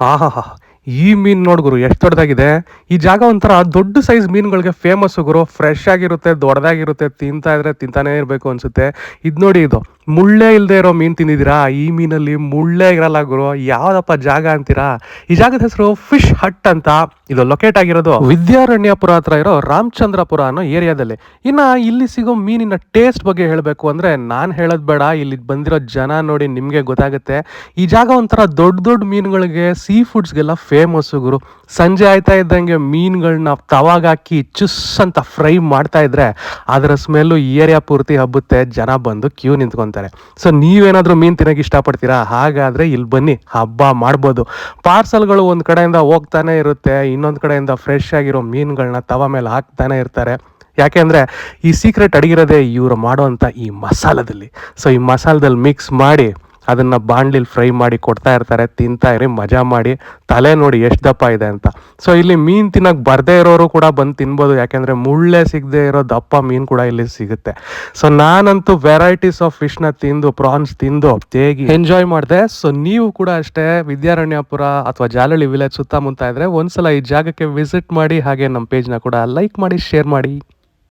ಆಹಾಹಾ! ಈ ಮೀನ್ ನೋಡು ಗುರು ಎಷ್ಟು ದೊಡ್ಡದಾಗಿದೆ. ಈ ಜಾಗ ಒಂಥರ ದೊಡ್ಡ ಸೈಜ್ ಮೀನುಗಳಿಗೆ ಫೇಮಸ್ ಗುರು. ಫ್ರೆಶ್ ಆಗಿರುತ್ತೆ, ದೊಡ್ಡದಾಗಿರುತ್ತೆ, ತಿಂತಾ ಇದ್ರೆ ತಿಂತಾನೇ ಇರಬೇಕು ಅನ್ಸುತ್ತೆ. ಇದು ನೋಡಿ ಇದು ಮುಳ್ಳೇ ಇಲ್ಲದೆ ಇರೋ ಮೀನು ತಿಂದಿದ್ದೀರಾ? ಈ ಮೀನಲ್ಲಿ ಮುಳ್ಳೇ ಇರಲ್ಲ ಗುರು. ಯಾವ್ದಪ್ಪ ಜಾಗ ಅಂತೀರಾ? ಈ ಜಾಗದ ಹೆಸರು ಫಿಶ್ ಹಟ್ ಅಂತ. ಇದು ಲೊಕೇಟ್ ಆಗಿರೋದು ವಿದ್ಯಾರಣ್ಯಪುರ ಹತ್ರ ಇರೋ ರಾಮಚಂದ್ರಪುರ ಅನ್ನೋ ಏರಿಯಾದಲ್ಲಿ. ಇನ್ನ ಇಲ್ಲಿ ಸಿಗೋ ಮೀನಿನ ಟೇಸ್ಟ್ ಬಗ್ಗೆ ಹೇಳಬೇಕು ಅಂದ್ರೆ ನಾನು ಹೇಳೋದು ಬೇಡ, ಇಲ್ಲಿ ಬಂದಿರೋ ಜನ ನೋಡಿ ನಿಮಗೆ ಗೊತ್ತಾಗುತ್ತೆ. ಈ ಜಾಗ ಒಂಥರ ದೊಡ್ಡ ದೊಡ್ಡ ಮೀನುಗಳಿಗೆ, ಸೀ ಫುಡ್ಸ್ಗೆಲ್ಲ ಫೇಮಸ್ಸು ಗುರು. ಸಂಜೆ ಆಯ್ತಾ ಇದ್ದಂಗೆ ಮೀನುಗಳನ್ನ ತವಾಗಾಕಿ ಚುಸ್ ಅಂತ ಫ್ರೈ ಮಾಡ್ತಾ ಇದ್ರೆ ಅದರ ಸ್ಮೆಲ್ಲು ಏರಿಯಾ ಪೂರ್ತಿ ಹಬ್ಬುತ್ತೆ. ಜನ ಬಂದು ಕ್ಯೂ ನಿಂತ್ಕೊಂತಾರೆ. ಸೊ ನೀವೇನಾದರೂ ಮೀನು ತಿನ್ನೋಕೆ ಇಷ್ಟಪಡ್ತೀರಾ? ಹಾಗಾದರೆ ಇಲ್ಲಿ ಬನ್ನಿ, ಹಬ್ಬ ಮಾಡ್ಬೋದು. ಪಾರ್ಸಲ್ಗಳು ಒಂದು ಕಡೆಯಿಂದ ಹೋಗ್ತಾನೆ ಇರುತ್ತೆ, ಇನ್ನೊಂದು ಕಡೆಯಿಂದ ಫ್ರೆಶ್ ಆಗಿರೋ ಮೀನುಗಳನ್ನ ತವ ಮೇಲೆ ಹಾಕ್ತಾನೆ ಇರ್ತಾರೆ. ಯಾಕೆಂದರೆ ಈ ಸೀಕ್ರೆಟ್ ಅಡಗಿರೋದೇ ಇವರು ಮಾಡೋವಂಥ ಈ ಮಸಾಲದಲ್ಲಿ. ಸೊ ಈ ಮಸಾಲದಲ್ಲಿ ಮಿಕ್ಸ್ ಮಾಡಿ ಅದನ್ನು ಬಾಣಲಿಲಿ ಫ್ರೈ ಮಾಡಿ ಕೊಡ್ತಾ ಇರ್ತಾರೆ. ತಿಂತಾ ಇರಿ, ಮಜಾ ಮಾಡಿ. ತಲೆ ನೋಡಿ ಎಷ್ಟು ದಪ್ಪ ಇದೆ ಅಂತ. ಸೊ ಇಲ್ಲಿ ಮೀನು ತಿನ್ನೋಕೆ ಬರದೇ ಇರೋರು ಕೂಡ ಬಂದು ತಿನ್ಬೋದು, ಯಾಕೆಂದರೆ ಮುಳ್ಳೇ ಸಿಗದೆ ಇರೋ ದಪ್ಪ ಮೀನು ಕೂಡ ಇಲ್ಲಿ ಸಿಗುತ್ತೆ. ಸೊ ನಾನಂತೂ ವೆರೈಟೀಸ್ ಆಫ್ ಫಿಶ್ನ ತಿಂದು, ಪ್ರಾನ್ಸ್ ತಿಂದು ಹೇಗೆ ಎಂಜಾಯ್ ಮಾಡಿದೆ. ಸೊ ನೀವು ಕೂಡ ಅಷ್ಟೇ ವಿದ್ಯಾರಣ್ಯಪುರ ಅಥವಾ ಜಾಲಹಳ್ಳಿ ವಿಲೇಜ್ ಸುತ್ತಮುತ್ತ ಇದ್ದರೆ ಒಂದ್ಸಲ ಈ ಜಾಗಕ್ಕೆ ವಿಸಿಟ್ ಮಾಡಿ. ಹಾಗೆ ನಮ್ಮ ಪೇಜ್ನ ಕೂಡ ಲೈಕ್ ಮಾಡಿ, ಶೇರ್ ಮಾಡಿ.